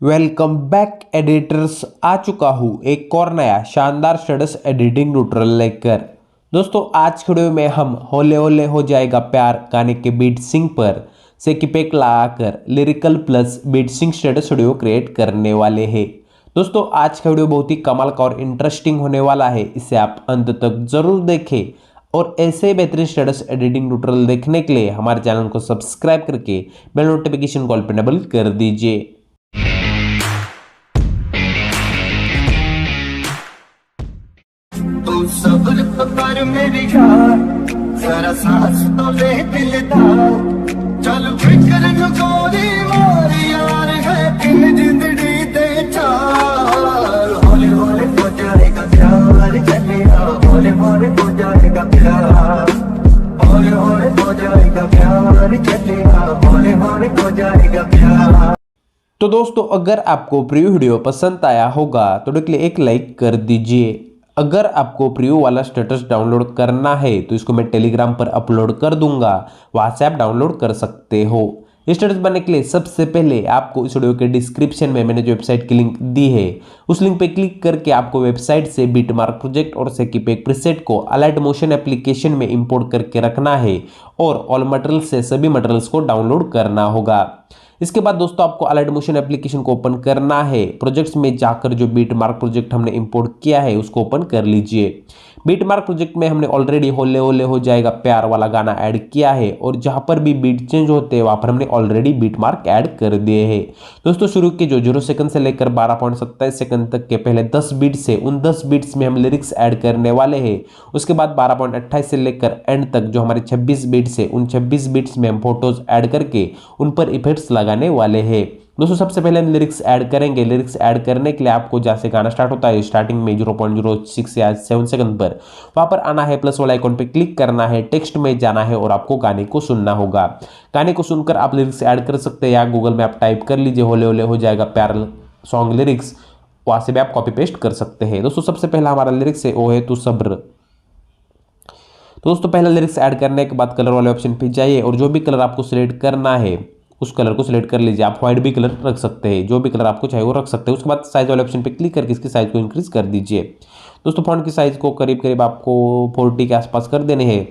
Welcome back editors. आ चुका हूँ एक और नया शानदार स्टेटस एडिटिंग ट्यूटोरियल लेकर। दोस्तों आज के वीडियो में हम होले होले हो जाएगा प्यार गाने के बीट सिंग पर से किपेक लगाकर लिरिकल प्लस बीट सिंग स्टेटस वीडियो क्रिएट करने वाले हैं। दोस्तों आज का वीडियो बहुत ही कमाल का और इंटरेस्टिंग होने वाला है, इसे आप अंत तक जरूर देखें और ऐसे बेहतरीन स्टेटस एडिटिंग ट्यूटोरियल देखने के लिए हमारे चैनल को सब्सक्राइब करके बेल नोटिफिकेशन कॉल पर एनेबल कर दीजिए। सब्र कर मेरी यार, जरा सांस तो ले दिलदार। चल फिकर न गोरी मार यार, है इन जिंदगी दे चार। हौले हौले हो जाएगा प्यार चलिया, हौले हौले हो जाएगा प्यार। हौले हौले हो जाएगा प्यार चलिया, हौले हौले हो जाएगा प्यार। तो दोस्तों अगर आपको प्रीव्यू वीडियो पसंद आया होगा तो एक लाइक कर दीजिए। अगर आपको प्रीव्यू वाला स्टेटस डाउनलोड करना है तो इसको मैं टेलीग्राम पर अपलोड कर दूंगा, वहां से आप डाउनलोड कर सकते हो। ये स्टेटस बनने के लिए सबसे पहले आपको इस वीडियो के डिस्क्रिप्शन में मैंने जो वेबसाइट की लिंक दी है उस लिंक पे क्लिक करके आपको वेबसाइट से बीटमार्क प्रोजेक्ट और सेकीपेक प्रीसेट को अलाइट मोशन एप्लीकेशन में इंपोर्ट करके रखना है और ऑल मटेरियल से सभी मटेरियल्स को डाउनलोड करना होगा। इसके बाद दोस्तों आपको अलाइट मोशन एप्लीकेशन को ओपन करना है। प्रोजेक्ट्स में जाकर जो बीटमार्क प्रोजेक्ट हमने इंपोर्ट किया है उसको ओपन कर लीजिए। बीटमार्क प्रोजेक्ट में हमने ऑलरेडी होले होले हो जाएगा प्यार वाला गाना ऐड किया है और जहां पर भी बीट चेंज होते हैं वहां पर हमने ऑलरेडी बीटमार्क ऐड कर दिए हैं। दोस्तों शुरू के जो 0 सेकंड से लेकर 12.27 सेकंड तक के पहले 10 बीट से उन 10 बीट्स में हम लिरिक्स ऐड करने वाले हैं। उसके बाद 12.28 से लेकर एंड तक जो हमारे 26 बीट्स है उन 26 बीट्स में हम फोटोज ऐड करके उन पर इफेक्ट्स लगाने वाले हैं। दोस्तों सबसे पहले हम लिरिक्स ऐड करेंगे। लिरिक्स ऐड करने के लिए आपको जहाँ से गाना स्टार्ट होता है स्टार्टिंग में 0.06 या 7 सेकंड पर वहां पर आना है, प्लस वाला आइकॉन पे क्लिक करना है, टेक्स्ट में जाना है और आपको गाने को सुनना होगा। गाने को सुनकर आप लिरिक्स ऐड कर सकते हैं या गूगल में आप टाइप कर लीजिए होले होले हो जाएगा प्यार सॉन्ग लिरिक्स, वहां से भी आप कॉपी पेस्ट कर सकते हैं। दोस्तों सबसे पहला हमारा लिरिक्स है वो है तू सब्र। तो दोस्तों पहला लिरिक्स ऐड करने के बाद कलर वाले ऑप्शन पे जाइए और जो भी कलर आपको सिलेक्ट करना है उस कलर को सिलेक्ट कर लीजिए। आप व्हाइट भी कलर रख सकते हैं, जो भी कलर आपको चाहिए वो रख सकते हैं। उसके बाद साइज वाले ऑप्शन पे क्लिक करके इसकी साइज को इंक्रीज कर दीजिए। दोस्तों फॉन्ट की साइज को करीब करीब आपको 40 के आसपास कर देने हैं।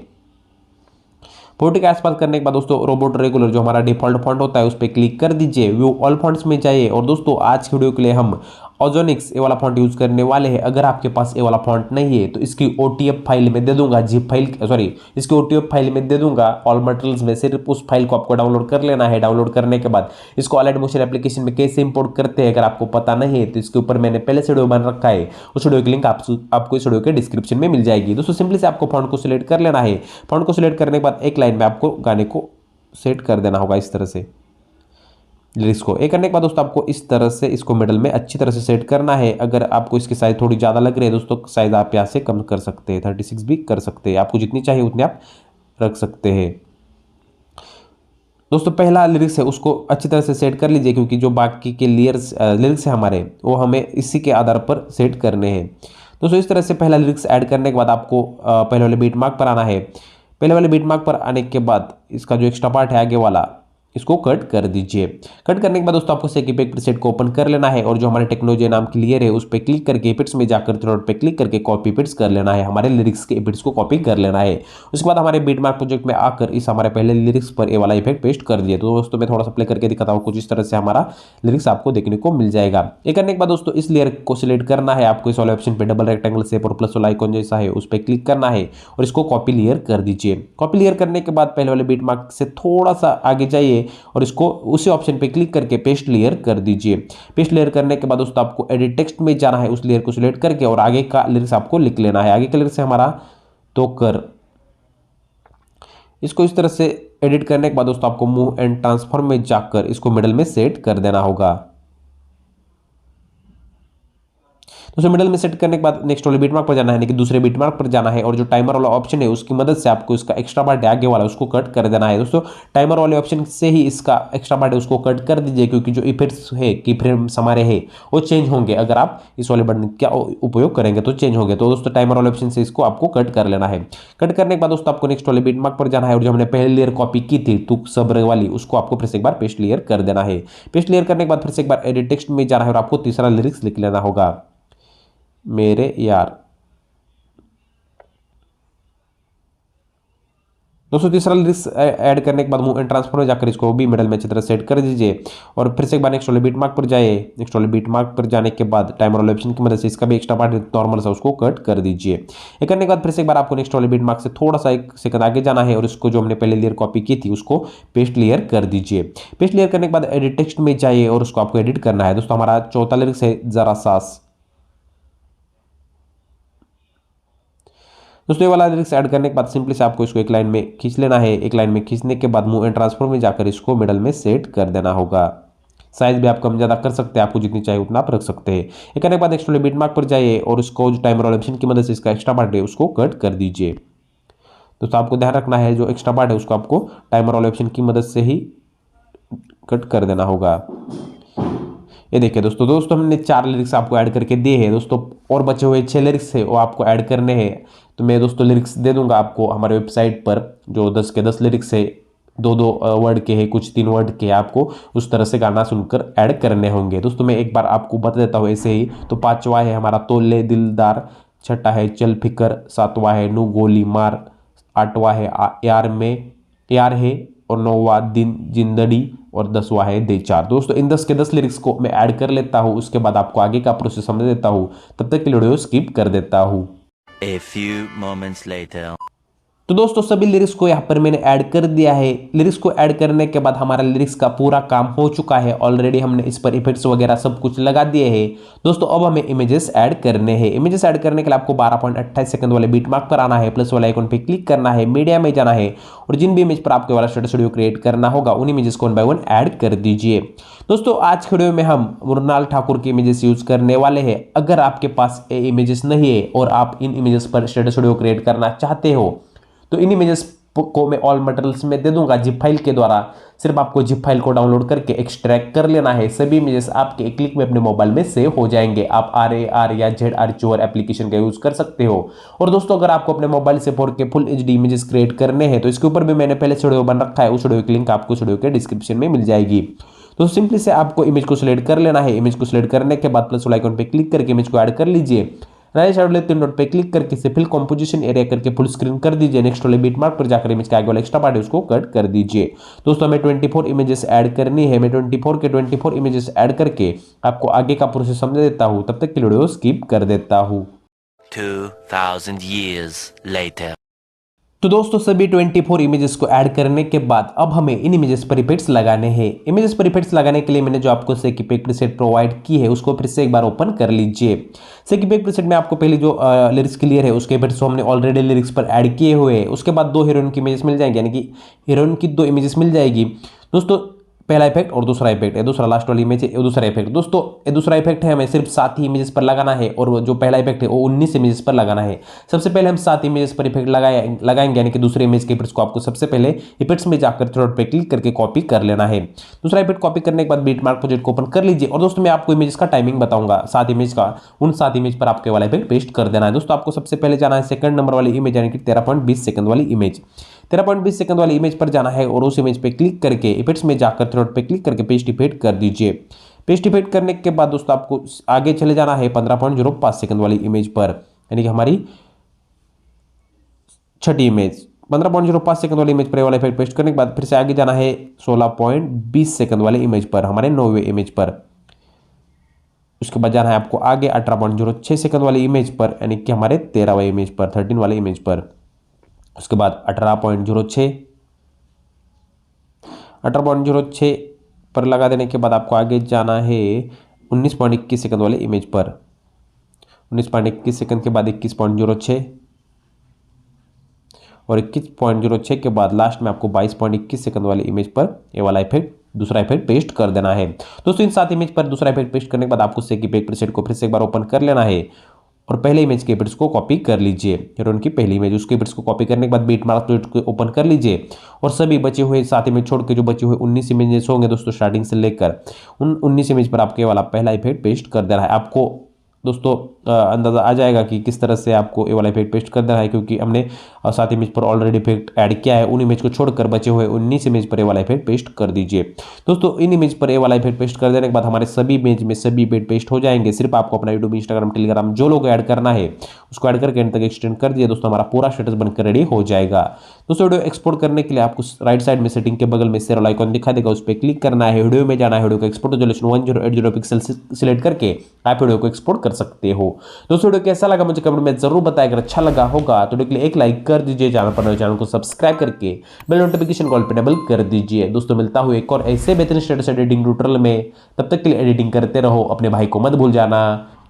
40 के आसपास करने के बाद दोस्तों रोबोट रेगुलर जो हमारा डिफॉल्ट फॉन्ट होता है उस पर क्लिक कर दीजिए। व्यू ऑल फॉन्ट्स में जाइए और दोस्तों आज की वीडियो के लिए हम ओजोनिक्स ये वाला फॉन्ट यूज करने वाले हैं। अगर आपके पास ये वाला फॉन्ट नहीं है तो इसकी ओटीएफ फाइल में दे दूंगा, जिप फाइल सॉरी इसकी ओटीएफ फाइल में दे दूंगा ऑल मटेरियल्स में। सिर्फ उस फाइल को आपको डाउनलोड कर लेना है। डाउनलोड करने के बाद इसको अलाइट मोशन एप्लीकेशन में कैसे इंपोर्ट करते हैं अगर आपको पता नहीं है तो इसके ऊपर मैंने पहले से वीडियो बन रखा है, उस वीडियो की लिंक आपको इस वीडियो के डिस्क्रिप्शन में मिल जाएगी। दोस्तों सिंपली से आपको फॉन्ट को सिलेक्ट कर लेना है। फॉन्ट को सिलेक्ट करने के बाद एक लाइन में आपको गाने को सेट कर देना होगा इस तरह से। लिरिक्स को एक करने के बाद दोस्तों आपको इस तरह से इसको मिडल में अच्छी तरह से सेट करना है। अगर आपको इसकी साइज थोड़ी ज़्यादा लग रही है दोस्तों साइज आप यहाँ से कम कर सकते हैं, 36 भी कर सकते हैं। आपको जितनी चाहिए उतनी आप रख सकते हैं। दोस्तों पहला लिरिक्स है उसको अच्छी तरह से सेट कर लीजिए क्योंकि जो बाकी के लिरिक्स है हमारे वो हमें इसी के आधार पर सेट करने हैं। दोस्तों इस तरह से पहला लिरिक्स ऐड करने के बाद आपको पहले वाले बीट मार्क पर आना है। पहले वाले बीट मार्क पर आने के बाद इसका जो एक्स्ट्रा पार्ट है आगे वाला इसको कट कर दीजिए। कट करने के बाद दोस्तों आपको सेकीपेक प्रीसेट को ओपन कर लेना है और जो हमारे टेक्नोलॉजी नाम की लेयर है उस पर क्लिक करके इफेक्ट्स में जाकर थ्रोट पे क्लिक करके कॉपी पेस्ट कर लेना है। हमारे लिरिक्स के इफेक्ट्स को कॉपी कर लेना है। उसके बाद हमारे बीटमार्क प्रोजेक्ट में आकर इस हमारे पहले लिरिक्स पर ये वाला इफेक्ट पेस्ट कर दिए। तो दोस्तों मैं थोड़ा सा प्ले करके दिखाता हूँ, कुछ इस तरह से हमारा लिरिक्स आपको देखने को मिल जाएगा। ये करने के बाद दोस्तों इस लेयर को सिलेक्ट करना है आपको। इस वाले ऑप्शन पे डबल रेक्टेंगल शेप और प्लस वाला आइकॉन जैसा है उस पर क्लिक करना है और इसको कॉपी लेयर कर दीजिए। कॉपी लेयर करने के बाद पहले वाले बीटमार्क से थोड़ा सा आगे जाइए और इसको उसी ऑप्शन पे क्लिक करके पेस्ट लेयर कर दीजिए। पेस्ट लेयर करने के बाद दोस्तों आपको एडिट टेक्स्ट में जाना है, उस लेयर को सिलेक्ट करके और आगे का लिरिक्स आपको लिख लेना है। आगे का लिरिक्स है हमारा तो कर। इसको इस तरह से एडिट करने के बाद दोस्तों आपको मूव एंड ट्रांसफॉर्म में जाकर इसको मिडल में सेट कर देना होगा। दोस्तों मिडल में सेट करने के बाद नेक्स्ट वाले बीट मार्क पर जाना है, यानी कि दूसरे बीट मार्क पर जाना है और जो टाइमर वाला ऑप्शन है उसकी मदद से आपको इसका एक्स्ट्रा पार्ट है आगे वाला उसको कट कर देना है। दोस्तों टाइमर वाले ऑप्शन से ही इसका एक्स्ट्रा पार्ट है उसको कट कर दीजिए, क्योंकि जो इफेक्ट्स है की फ्रेम्स हमारे है वो चेंज होंगे अगर आप इस वाले बटन का उपयोग करेंगे तो चेंज होंगे। तो दोस्तों टाइमर वाले ऑप्शन से इसको आपको कट कर लेना है। कट करने के बाद दोस्तों आपको नेक्स्ट वाले बीट मार्क पर जाना है और जो हमने पहले लेयर कॉपी की थी तुक सब्र वाली उसको आपको फिर से एक बार पेस्ट लेयर कर देना है। पेस्ट लेयर करने के बाद फिर से एक बार एडिट टेक्स्ट में जाना है और आपको तीसरा लिरिक्स लिख लेना होगा, मेरे यार। दोस्तों तीसरा लिरिक्स ऐड करने के बाद मूव एंड ट्रांसफर में जाकर इसको भी मिडल में अच्छी तरह सेट कर दीजिए और फिर से एक बार नेक्स्ट वाले बीट मार्क पर जाए। नेक्स्ट वाले बीट मार्क पर जाने के बाद टाइमर वाले ऑप्शन की मदद से इसका भी एक्स्ट्रा पार्ट नॉर्मल सा उसको कट कर दीजिए। ये करने के बाद फिर से एक बार आपको नेक्स्ट वाले बीट मार्क से थोड़ा सा 1 सेकंड आगे जाना है और इसको जो हमने पहले लेयर कॉपी की थी उसको पेस्ट लेयर कर दीजिए। पेस्ट लेयर करने के बाद एडिट टेक्स्ट में जाइए और उसको आपको एडिट करना है। दोस्तों हमारा चौथा लिरिक्स है जरा सास। दोस्तों ये वाला लिरिक्स ऐड करने के बाद सिंपली से आपको इसको एक लाइन में खींच लेना है। एक लाइन में खींचने के बाद मूव एंड ट्रांसफर में जाकर इसको मिडल में सेट कर देना होगा। साइज भी आप कम ज़्यादा कर सकते हैं, आपको जितनी चाहिए उतना आप रख सकते हैं। ये करने के बाद नेक्स्ट वाले बीट मार्क पर जाइए और उसको जो टाइमर वाले ऑप्शन की मदद से इसका एक्स्ट्रा पार्ट है उसको कट कर दीजिए। दोस्तों आपको ध्यान रखना है जो एक्स्ट्रा पार्ट है उसको आपको टाइमर वाले ऑप्शन की मदद से ही कट कर देना होगा। ये देखिए दोस्तों हमने 4 लिरिक्स आपको ऐड करके दिए हैं। दोस्तों और बचे हुए 6 लिरिक्स है वो आपको ऐड करने हैं। तो मैं दोस्तों लिरिक्स दे दूंगा आपको हमारे वेबसाइट पर, जो 10 के 10 लिरिक्स है, 2-2 वर्ड के हैं, कुछ 3 वर्ड के, आपको उस तरह से गाना सुनकर ऐड करने होंगे। दोस्तों मैं एक बार आपको बता देता हूँ ऐसे ही। तो 5वां है हमारा तोले दिलदार, 6ठा है चल फिकर, 7वां है नू गोली मार, 8वां है यार में यार है और 9वां दिन जिंदड़ी और 10वां है दे चार। दोस्तों इन 10 के 10 लिरिक्स को मैं ऐड कर लेता हूँ, उसके बाद आपको आगे का प्रोसेस समझ देता हूँ, तब तक के वीडियो स्किप कर देता हूँ। A few moments later. तो दोस्तों सभी लिरिक्स को यहाँ पर मैंने ऐड कर दिया है। लिरिक्स को ऐड करने के बाद हमारा लिरिक्स का पूरा काम हो चुका है। ऑलरेडी हमने इस पर इफेक्ट्स वगैरह सब कुछ लगा दिए हैं। दोस्तों अब हमें इमेजेस ऐड करने हैं। इमेजेस ऐड करने के लिए आपको 12.28 सेकंड वाले बीट मार्क पर आना है, प्लस वाले आइकन पे क्लिक करना है, मीडिया में जाना है और जिन भी इमेज पर आपके वाला स्टेटस वीडियो क्रिएट करना होगा उन इमेजेस को 1 बाय 1 ऐड कर दीजिए। दोस्तों आज के वीडियो में हम मुरनाल ठाकुर के इमेजेस यूज करने वाले हैं। अगर आपके पास ये इमेजेस नहीं है और आप इन इमेजेस पर स्टेटस वीडियो क्रिएट करना चाहते हो तो इन इमेजेस को मैं ऑल मटेरियल्स में दे दूंगा जिप फाइल के द्वारा। सिर्फ आपको जिप फाइल को डाउनलोड करके एक्सट्रैक्ट कर लेना है। सभी इमेजेस आपके एक क्लिक में अपने मोबाइल में सेव हो जाएंगे। आप RAR या ZR एप्लीकेशन का यूज कर सकते हो। और दोस्तों अगर आपको अपने मोबाइल से 4K full HD images create करने हैं तो इसके ऊपर भी मैंने पहले वीडियो बन रखा है, उस वीडियो की लिंक आपको वीडियो के डिस्क्रिप्शन में मिल जाएगी। तो सिंपली से आपको इमेज को सिलेक्ट कर लेना है। इमेज को सिलेक्ट करने के बाद प्लस वाला आइकन पे क्लिक करके इमेज को ऐड कर लीजिए। राइट साइड वाले 3 डॉट पे क्लिक करके इसे फिल कंपोजिशन एरिया करके फुल स्क्रीन कर दीजिए। नेक्स्ट वाले बीट मार्क पर जाकर इमेज का आगे वाला एक्स्ट्रा पार्ट है उसको कट कर दीजिए। दोस्तों हमें 24 इमेजेस ऐड करनी है। मैं 24 के 24 इमेजेस ऐड करके आपको आगे का प्रोसेस समझा देता हूं, तब तक की वीडियो स्किप कर देता हूं। 2000 years later. तो दोस्तों सभी 24 इमेजेस को ऐड करने के बाद अब हमें इन इमेजेस पर इफेक्ट्स लगाने हैं। इमेजेस पर इफेक्ट्स लगाने के लिए मैंने जो आपको सेक इफेक्ट प्रीसेट प्रोवाइड की है उसको फिर से एक बार ओपन कर लीजिए। सेक इफेक्ट प्रीसेट में आपको पहले जो लिरिक्स क्लियर है उसके इफेक्ट्स हमने ऑलरेडी लिरिक्स पर ऐड किए हुए हैं। उसके बाद 2 हीरोइन की इमेजेस मिल जाएंगी, यानी कि हीरोइन की 2 इमेजेस मिल जाएगी। दोस्तों पहला इफेक्ट और दूसरा इफेक्ट है, दूसरा लास्ट वाली इमेज है, दूसरा इफेक्ट। दोस्तों ये दूसरा इफेक्ट है, हमें सिर्फ 7 ही इमेजेस पर लगाना है और जो पहला इफेक्ट है वो 19 इमेजेस पर लगाना है। सबसे पहले हम 7 इमेजेस पर इफेक्ट लगाएंगे, यानी कि दूसरे इमेज के इफेक्ट्स को आपको सबसे पहले इफेक्ट्स में जाकर थ्रेड पे क्लिक करके कॉपी कर लेना है। दूसरा इफेक्ट कॉपी करने के बाद बीट मार्क प्रोजेक्ट को ओपन कर लीजिए और दोस्तों मैं आपको इमेज का टाइमिंग बताऊंगा 7 इमेज का। उन 7 इमेज पर आपके वाला इफेक्ट पेस्ट कर देना है। दोस्तों आपको सबसे पहले जाना है सेकंड नंबर वाली इमेज, यानी कि 13.20 सेकंड वाली इमेज। 13.20 सेकंड वाली इमेज पर जाना है और उस इमेज पे क्लिक करके इफेक्ट्स में जाकर थ्रेड पे क्लिक करके पेस्ट इफेक्ट कर दीजिए। पेस्ट इफेक्ट करने के बाद दोस्तों आपको आगे चले जाना है 15.05 सेकंड वाली इमेज पर, यानी कि हमारी छठी इमेज। 15.05 सेकंड वाली इमेज पर वाला इफेक्ट पेस्ट करने के बाद फिर से आगे जाना है 16.20 सेकंड वाली इमेज पर, हमारे 9वें इमेज पर। उसके बाद जाना है आपको आगे 18.06 सेकंड वाली इमेज पर, यानी कि हमारे 13वें इमेज पर, 13 वाली इमेज पर। उसके बाद 18.06 पर लगा देने के बाद आपको आगे जाना है 19.21 सेकंड वाले इमेज पर। 19.21 सेकंड के बाद 21.06 और 21.06 के बाद लास्ट में आपको 22.21 सेकंड वाली इमेज पर ये वाला इफेक्ट दूसरा इफेक्ट पेस्ट कर देना है। दोस्तों इन 7 इमेज पर दूसरा इफेक्ट पेस्ट करने के बाद आपको सेक इफेक्ट प्रीसेट को फिर से एक बार ओपन कर लेना है और पहले इमेज के इफेक्ट्स को कॉपी कर लीजिए। हीरोइन की पहली इमेज, उसके इफेक्ट्स को कॉपी करने के बाद बीट मार्क को ओपन कर लीजिए और सभी बचे हुए 7 इमेज छोड़ के जो बचे हुए 19 इमेजेस होंगे दोस्तों स्टार्टिंग से लेकर उन 19 इमेज पर आपके वाला पहला इफेक्ट पेस्ट कर देना है। आपको दोस्तों अंदाज़ा आ जाएगा कि किस तरह से आपको ये वाला इफेक्ट पेस्ट कर देना है, क्योंकि हमने 7 इमेज पर ऑलरेडी इफेक्ट ऐड किया है। उन इमेज को छोड़कर बचे हुए 19 इमेज पर ये वाला इफेक्ट पेस्ट कर दीजिए। दोस्तों इन इमेज पर ये वाला इफेक्ट पेस्ट कर देने के बाद हमारे सभी इमेज में सभी इफेक्ट पेस्ट हो जाएंगे। सिर्फ आपको अपना यूट्यूब, इंस्टाग्राम, टेलीग्राम जो लोग ऐड करना है उसको ऐड करके एंड तक एक्सटेंड कर दिए दोस्तों, हमारा पूरा स्टेटस बनकर रेडी हो जाएगा। दोस्तों वीडियो एक्सपोर्ट करने के लिए आपको राइट साइड में सेटिंग के बगल में शेयर आइकॉन दिखा देगा, उस पर क्लिक करना है। वीडियो में जाना है, वीडियो को एक्सपोर्ट रेजोल्यूशन 1080 पिक्सल सिलेक्ट करके आप वीडियो को एक्सपोर्ट कर सकते हो। दोस्तों वीडियो कैसा लगा मुझे कमेंट में जरूर बताएं। अगर अच्छा लगा होगा तो वीडियो के लिए एक लाइक कर दीजिए, चैनल पर नए चैनल को सब्सक्राइब करके बेल नोटिफिकेशन कॉल पे इनेबल कर दीजिए। दोस्तों मिलता हूं एक और ऐसे बेहतरीन स्टेटस एडिटिंग ट्यूटोरियल में, तब तक के लिए एडिटिंग करते रहो, अपने भाई को मत भूल जाना।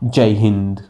जय हिंद।